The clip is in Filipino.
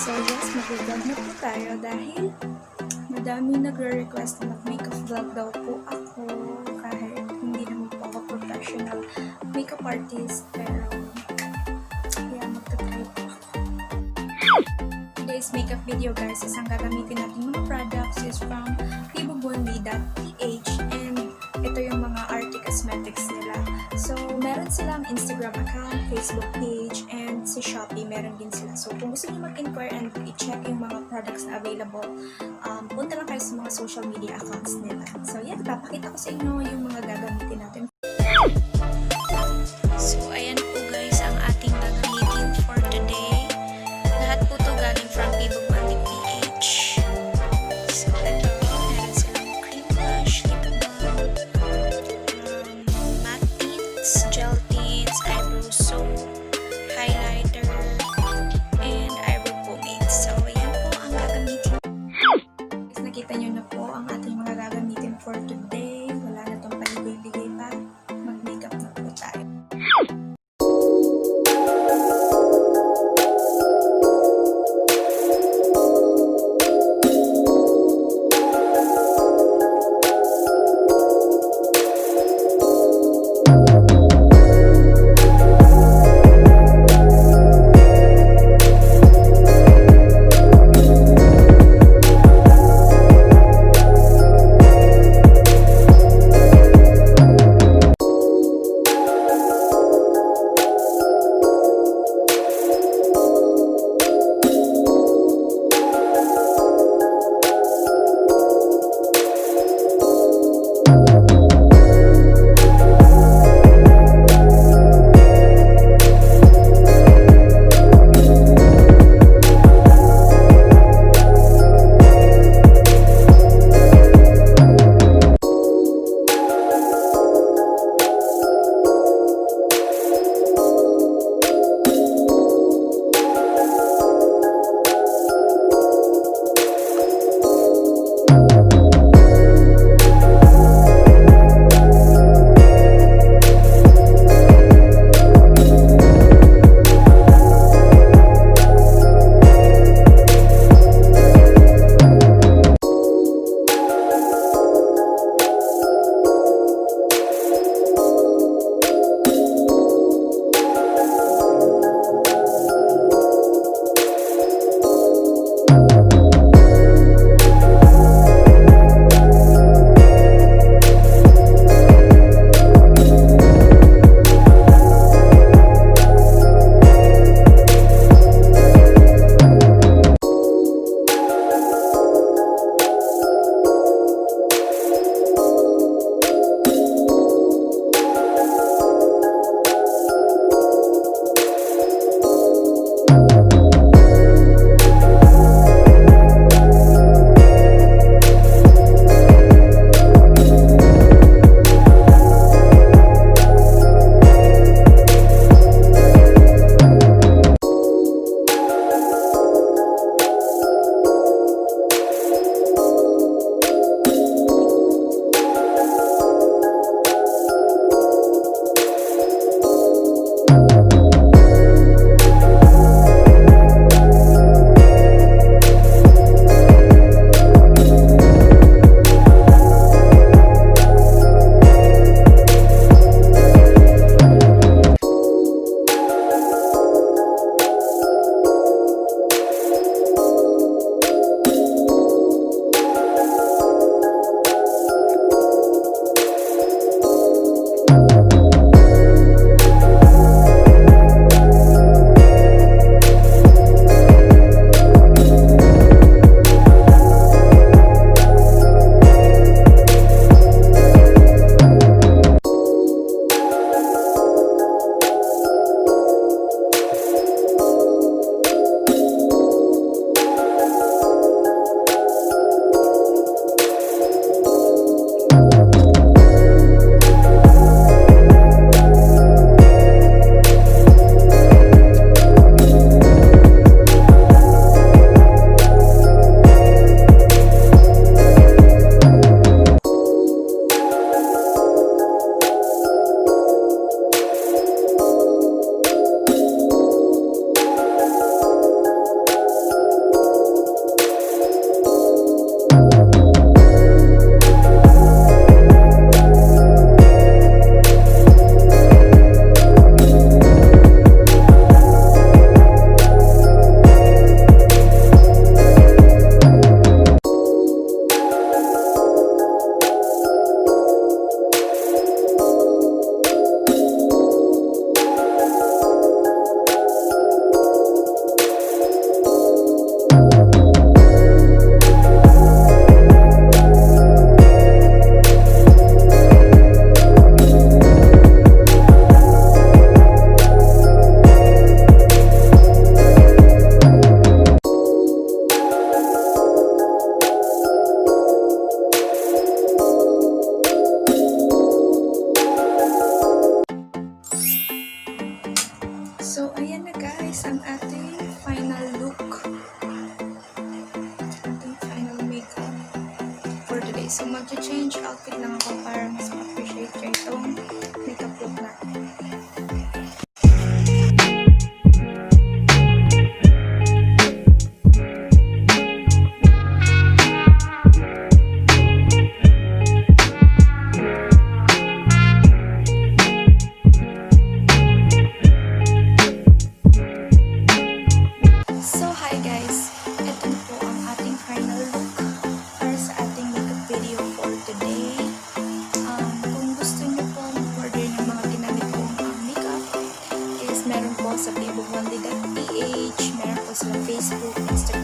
So yes, mag-vlog na po tayo dahil madami nagre-request na mag-makeup vlog daw po ako kahit hindi naman po ako professional makeup artist, pero kaya magta-try po ako. Today's makeup video guys, isang gagamitin natin mga products is from ibubundi.ph and ito yung mga Arty Cosmetics nila. So, meron silang Instagram account, Facebook page, and sa Shopee meron din sila. So, kung gusto niyo mag-inquire and i-check yung mga products na available, punta lang kayo sa mga social media accounts nila. So, yan, papakita ko sa inyo yung mga gagamitin natin. So, ayan po guys ang ating gagamitin for today. Lahat po to galing from ibubundi.ph. So, ito, meron silang cream blush, lip balm, matte tints, gel tints, eyebrow soap, highlighter, and eyebrow pomade. So, yan po ang gagamitin. Guys, nakita nyo na po ang ating mga gagamitin for today. Wala na tong paligay-ligay pa. final look, ating final makeup for today. So mag-change outfit lang ako para mas ma-appreciate ko itong makeup look natin. So hi guys, ito na po ang ating final look para sa ating makeup video for today. Kung gusto nyo po mag-order ng mga ginamit kong makeup, is meron po sa pbookwandy.ph, meron po sa Facebook, Instagram,